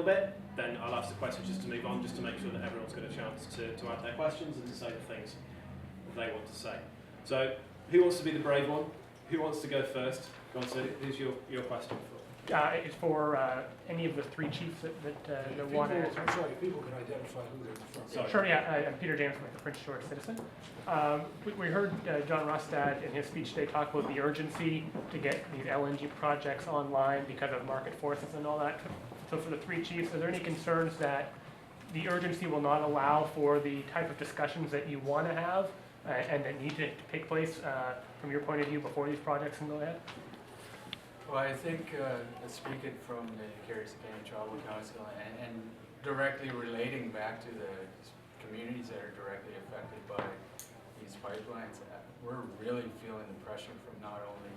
little bit, then I'll ask the questions just to move on, just to make sure that everyone's got a chance to add their questions and to say the things that they want to say. So, who wants to be the brave one? Who wants to go first? Go on, so who's your question for? It's for any of the three chiefs that want to answer. Sorry, people can identify who they're from. Sorry. Sure, yeah, I'm Peter James with the Prince George Citizen. We heard John Rustad in his speech today talk about the urgency to get these LNG projects online because of market forces and all that. So for the three chiefs, are there any concerns that the urgency will not allow for the type of discussions that you want to have and that need to take place from your point of view before these projects can go ahead? Well, I think speaking from the Carrier-Secania Tribal Council and directly relating back to the communities that are directly affected by these pipelines, we're really feeling the pressure from not only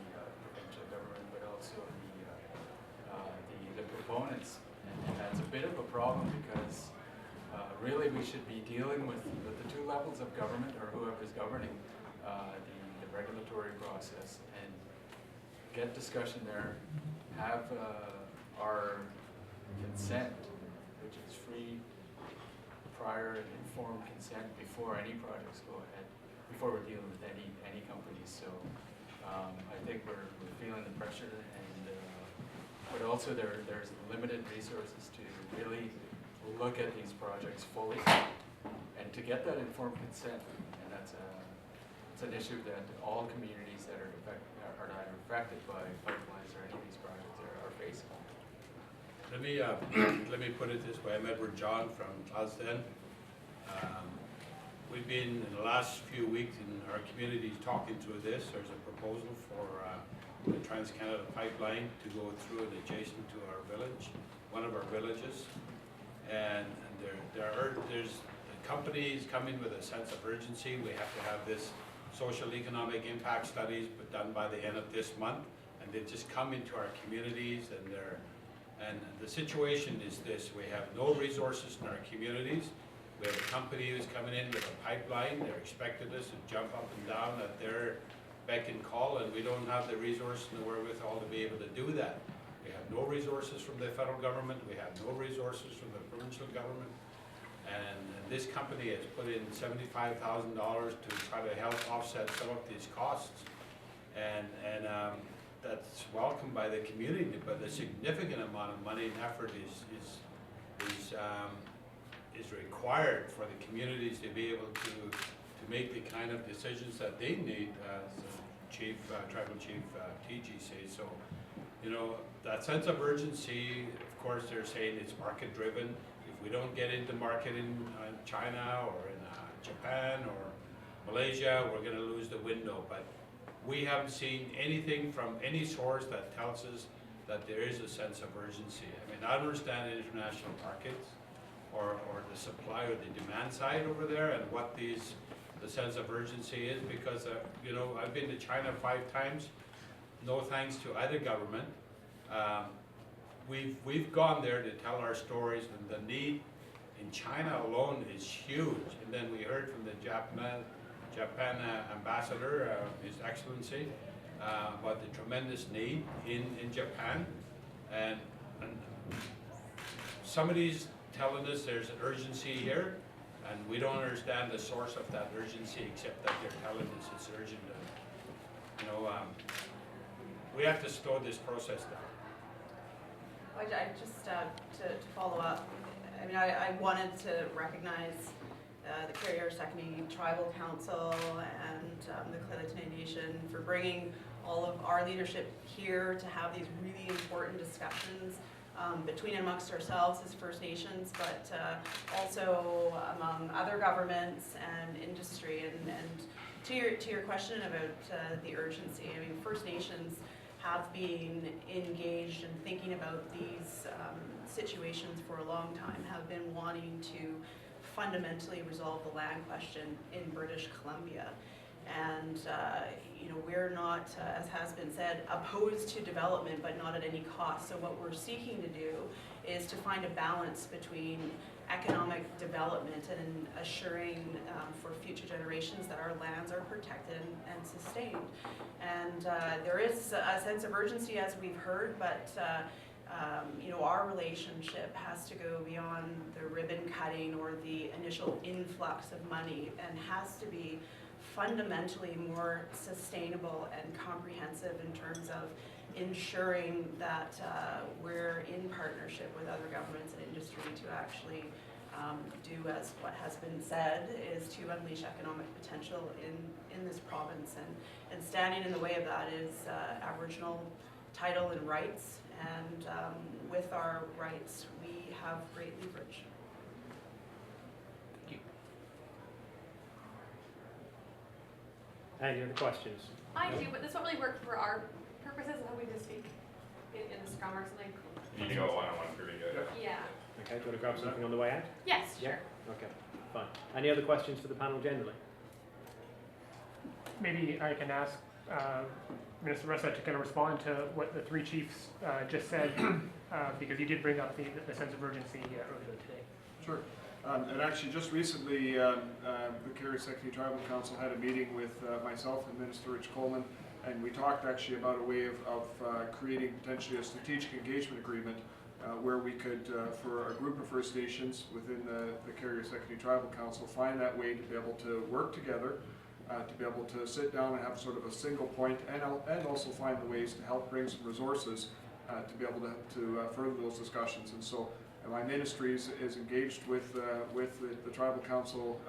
provincial government but also the proponents, and that's a bit of a problem because really we should be dealing with the two levels of government or whoever's governing the regulatory process and get discussion there, have our consent, which is free, prior and informed consent before any projects go ahead, before we're dealing with any companies. So I think we're feeling the pressure, and but also there's limited resources to really look at these projects fully and to get that informed consent, and that's it's an issue that all communities that are either affected by pipelines or any of these projects are facing. Let me put it this way. I'm Edward John from Glasden. We've been in the last few weeks in our communities talking through this. There's a proposal for the Trans-Canada pipeline to go through and adjacent to our village, one of our villages, and there's companies coming with a sense of urgency. We have to have this social economic impact studies but done by the end of this month, and they've just come into our communities, and the situation is this: we have no resources in our communities. We have a company who's coming in with a pipeline. They're expecting us to jump up and down at their beck and call, and we don't have the resources and the wherewithal to be able to do that. We have no resources from the federal government. We have no resources from the provincial government. And this company has put in $75,000 to try to help offset some of these costs, and that's welcomed by the community. But a significant amount of money and effort is required for the communities to be able to make the kind of decisions that they need, as Tribal Chief TG says. So, you know, that sense of urgency. Of course, they're saying it's market driven. We don't get into market in China or in Japan or Malaysia, we're going to lose the window. But we haven't seen anything from any source that tells us that there is a sense of urgency. I mean, I don't understand international markets or the supply or the demand side over there and what the sense of urgency is, because you know, I've been to China 5 times, no thanks to either government. We've gone there to tell our stories, and the need in China alone is huge. And then we heard from the Japan ambassador, His Excellency, about the tremendous need in Japan. And somebody's telling us there's an urgency here, and we don't understand the source of that urgency except that they're telling us it's urgent. And, you know, we have to slow this process down. I just to follow up, I mean, I wanted to recognize the Carrier-Secania Tribal Council and the Clearwater Nation for bringing all of our leadership here to have these really important discussions between and amongst ourselves as First Nations, but also among other governments and industry. And to your question about the urgency, I mean, First Nations have been engaged in thinking about these situations for a long time, have been wanting to fundamentally resolve the land question in British Columbia. And you know, we're not, as has been said, opposed to development, but not at any cost. So what we're seeking to do is to find a balance between economic development and assuring for future generations that our lands are protected and sustained. And there is a sense of urgency, as we've heard, but you know, our relationship has to go beyond the ribbon cutting or the initial influx of money and has to be fundamentally more sustainable and comprehensive in terms of ensuring that we're in partnership with other governments and industry to actually do as what has been said is to unleash economic potential in this province. And standing in the way of that is Aboriginal title and rights. And with our rights, we have great leverage. Thank you. Any other questions? I do, but this won't really work for our purposes. How we just speak in the scrum or something. You can go one-on-one for me, Yeah. Okay, do you want to grab something on the way out? Yes, Yeah. sure. Okay, fine. Any other questions for the panel generally? Maybe I can ask Minister Russell to kind of respond to what the three chiefs just said, because you did bring up the sense of urgency earlier today. Sure. And actually, just recently, the Carrier Secretary Tribal Council had a meeting with myself and Minister Rich Coleman, and we talked actually about a way of creating potentially a strategic engagement agreement where we could, for a group of First Nations within the Carrier Secretary Tribal Council, find that way to be able to work together, to be able to sit down and have sort of a single point, and also find the ways to help bring some resources to be able to further those discussions. And so my ministry is engaged with the Tribal Council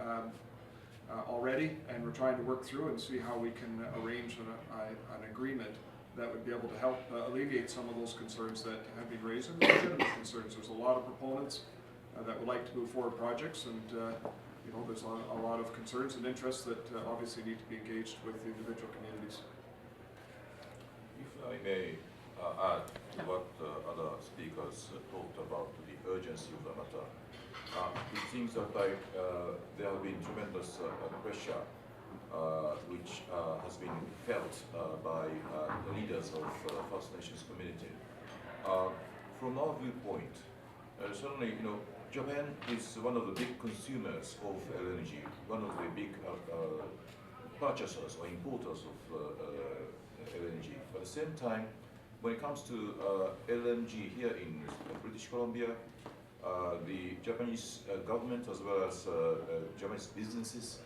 already, and we're trying to work through and see how we can arrange an agreement that would be able to help alleviate some of those concerns that have been raised, and legitimate concerns. There's a lot of proponents that would like to move forward projects, and you know, there's a lot of concerns and interests that obviously need to be engaged with the individual communities. If I may add to what other speakers talked about the urgency of the matter, it seems that there have been tremendous pressure which has been felt by the leaders of First Nations community. From our viewpoint, certainly, you know, Japan is one of the big consumers of LNG, one of the big purchasers or importers of LNG. But at the same time, when it comes to LNG here in British Columbia, the Japanese government as well as Japanese businesses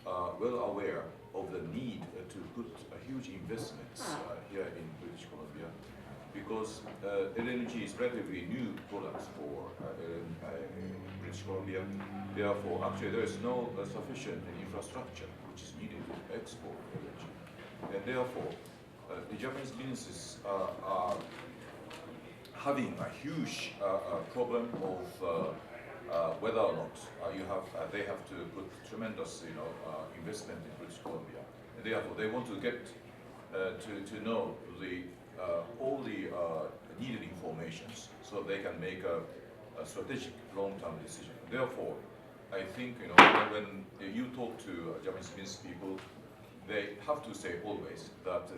are well aware of the need to put huge investments here in British Columbia, because LNG is relatively new product for British Columbia. Therefore, actually there is no sufficient infrastructure which is needed to export LNG. And therefore, the Japanese businesses are having a huge problem of whether or not they have to put tremendous, you know, investment in British Columbia. And therefore, they want to get to know all the needed informations so they can make a strategic long-term decision. Therefore, I think, you know, when you talk to Japanese business people, they have to say always that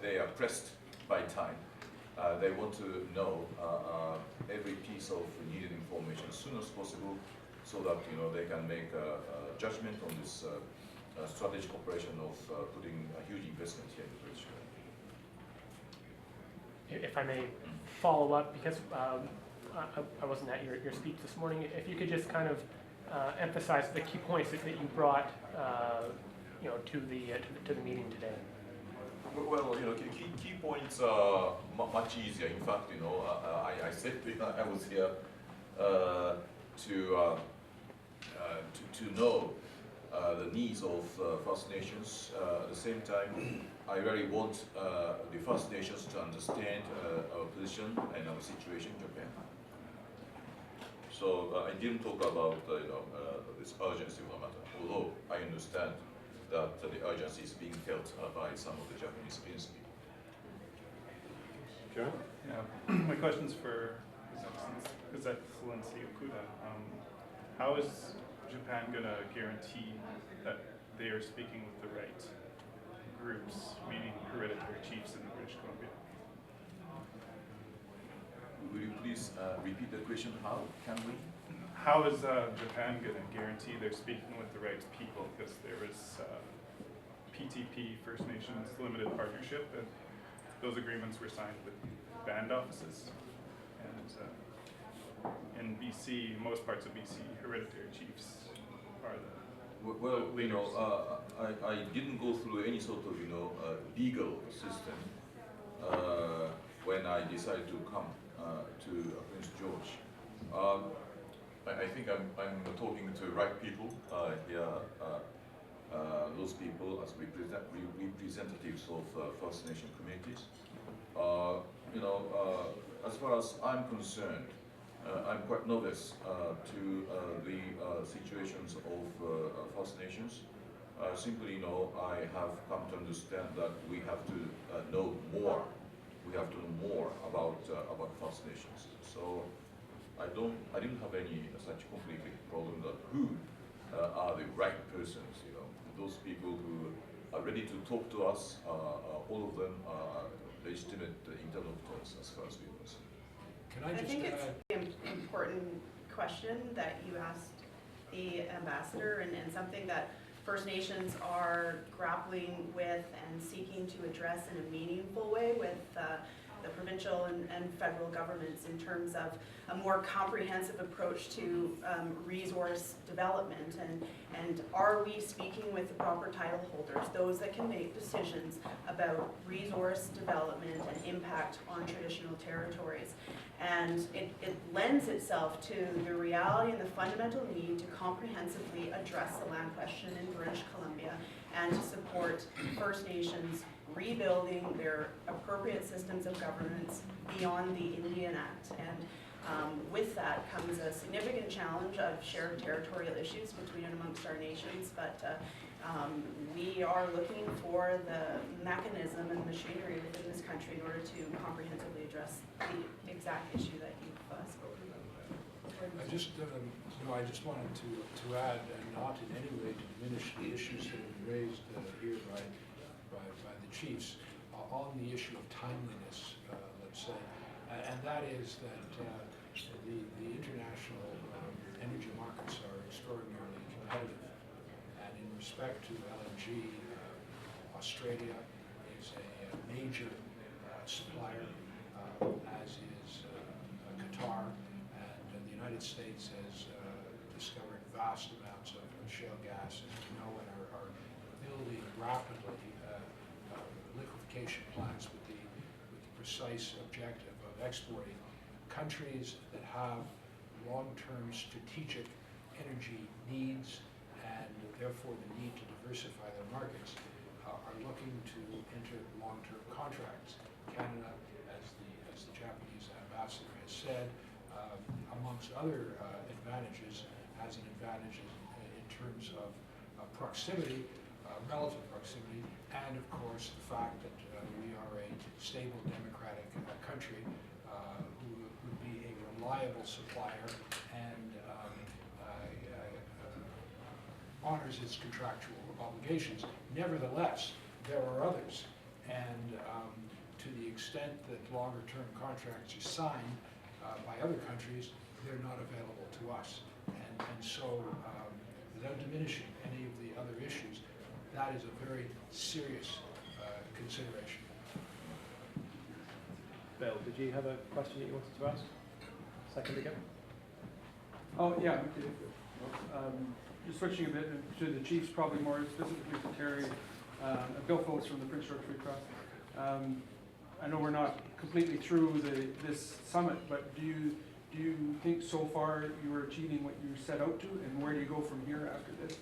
they are pressed by time. They want to know every piece of needed information as soon as possible, so that, you know, they can make a judgment on this strategic operation of putting a huge investment here in British Columbia. If I may follow up, because I wasn't at your speech this morning, if you could just kind of emphasize the key points that you brought, you know, to the meeting today. Well, you know, key points are much easier. In fact, you know, I said I was here to know the needs of First Nations. At the same time, I really want the First Nations to understand our position and our situation in Japan. So I didn't talk about you know, this urgency of the matter, although I understand that the urgency is being felt by some of the Japanese business people. John? Yeah, my question's for His Excellency Okuda. How is Japan going to guarantee that they are speaking with the right groups, meaning hereditary chiefs in British Columbia? Will you please repeat the question? How can we? How is Japan going to guarantee they're speaking with the right people? Because there is PTP, First Nations Limited Partnership, and those agreements were signed with band offices. And in BC, most parts of BC, hereditary chiefs are the Well, you know, leaders. I didn't go through any sort of, legal system when I decided to come to Prince George. I think I'm talking to the right people here. Those people as representatives of First Nation communities. As far as I'm concerned, I'm quite novice to the situations of First Nations. Simply, I have come to understand that we have to know more. We have to know more about First Nations. So I didn't have any such complicated problem that who are the right persons. Those people who are ready to talk to us. All of them are legitimate interlocutors as far as we're concerned. Can I I just think it's add? an important question that you asked the ambassador, and something that First Nations are grappling with and seeking to address in a meaningful way with the provincial and federal governments in terms of a more comprehensive approach to resource development, and are we speaking with the proper title holders, those that can make decisions about resource development and impact on traditional territories. And it lends itself to the reality and the fundamental need to comprehensively address the land question in British Columbia and to support First Nations rebuilding their appropriate systems of governance beyond the Indian Act. And with that comes a significant challenge of shared territorial issues between and amongst our nations, but we are looking for the mechanism and machinery within this country in order to comprehensively address the exact issue that you've spoken about. I just wanted to add, and not in any way to diminish the issues that have been raised here by the chiefs on the issue of timeliness, let's say, and that is that the international energy markets are extraordinarily competitive, and in respect to LNG, Australia is a major supplier, as is Qatar, and the United States has discovered vast amounts of shale gas, as you know, and are building rapidly liquefaction plants with the precise objective of exporting. Countries that have long-term strategic energy needs and therefore the need to diversify their markets are looking to enter long-term contracts. Canada, as the Japanese ambassador has said, amongst other advantages, has an advantage in terms of proximity, relative proximity, and of course the fact that we are a stable democratic country who would be a reliable supplier and honors its contractual obligations. Nevertheless, there are others, and to the extent that longer-term contracts are signed by other countries, they're not available to us. And so, without diminishing any of the other issues, that is a very serious consideration. Bill, did you have a question that you wanted to ask? Second again. Oh, yeah. Just switching a bit to the Chiefs, probably more specifically for Terry. Bill Phillips from the Prince George Free Press. I know we're not completely through this summit, but do you think so far you were achieving what you set out to, and where do you go from here after this?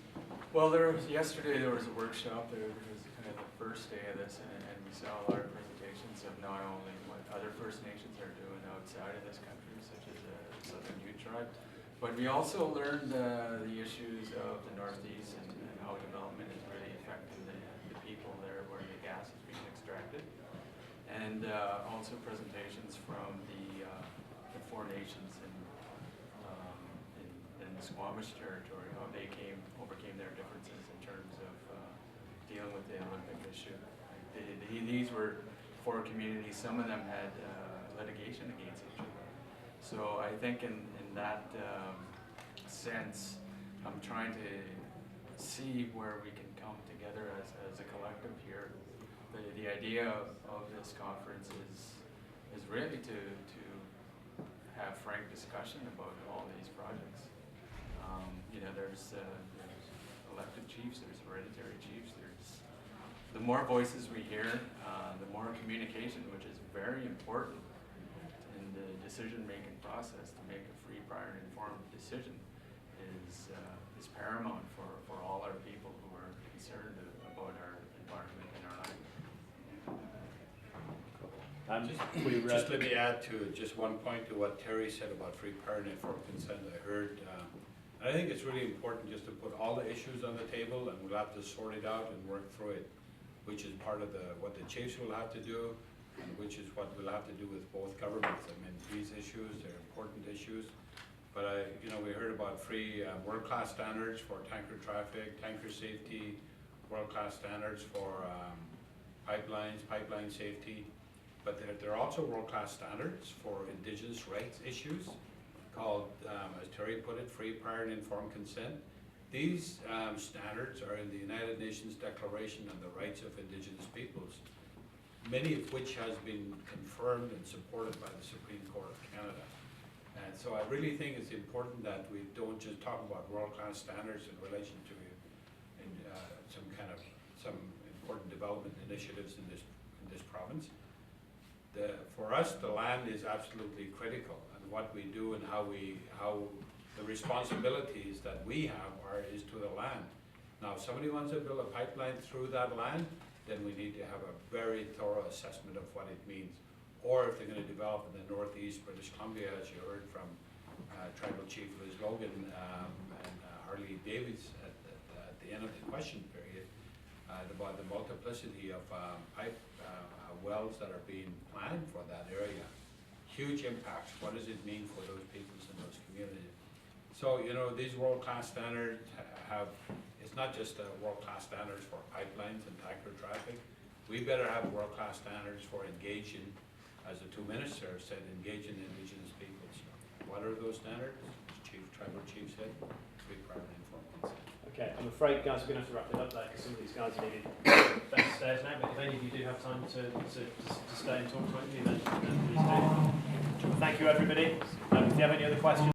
Well, yesterday there was a workshop. It was kind of the first day of this, and we saw a lot of presentations of not only what other First Nations are doing outside of this country, such as the Southern Ute Tribe, but we also learned the issues of the Northeast and how development is really affecting the people there where the gas is being extracted, and also presentations from the Four Nations in the Squamish territory, how they overcame their differences in terms of dealing with the Olympic issue. These were four communities. Some of them had litigation against each other. So I think in that sense, I'm trying to see where we can come together as a collective here. The idea of this conference is is really to have frank discussion about all these projects. There's elected chiefs, there's hereditary chiefs, the more voices we hear, the more communication, which is very important in the decision-making process. To make a free, prior, and informed decision is paramount for all our people who are concerned about our environment and our land. Just let me add to just one point to what Terry said about free, prior, and informed consent. I heard, I think it's really important just to put all the issues on the table, and we'll have to sort it out and work through it, which is part of what the chiefs will have to do, and which is what we'll have to do with both governments. I mean, these issues, they're important issues. But we heard about free, world-class standards for tanker traffic, tanker safety, world-class standards for pipelines, pipeline safety. But there are also world-class standards for Indigenous rights issues called, as Terry put it, free, prior, and informed consent. These standards are in the United Nations Declaration on the Rights of Indigenous Peoples, many of which has been confirmed and supported by the Supreme Court of Canada. And so I really think it's important that we don't just talk about world-class standards in relation to some important development initiatives in this province. For us, the land is absolutely critical, and what we do and how the responsibilities that we have is to the land. Now, if somebody wants to build a pipeline through that land, then we need to have a very thorough assessment of what it means. Or if they're going to develop in the northeast British Columbia, as you heard from Tribal Chief Liz Logan and Harley Davies at the end of the question period, about the multiplicity of wells that are being planned for that area. Huge impacts. What does it mean for those peoples in those communities? So, these world-class standards it's not just world-class standards for pipelines and tanker traffic. We better have world-class standards for engaging, as the two ministers said, engaging Indigenous peoples. What are those standards? As Tribal Chief said, free, prior, and informed consent. Okay, I'm afraid, guys, we're going to have to wrap it up there because some of these guys are needed downstairs now. But if any of you do have time to stay and talk to me, then please do. Thank you, everybody. If you have any other questions,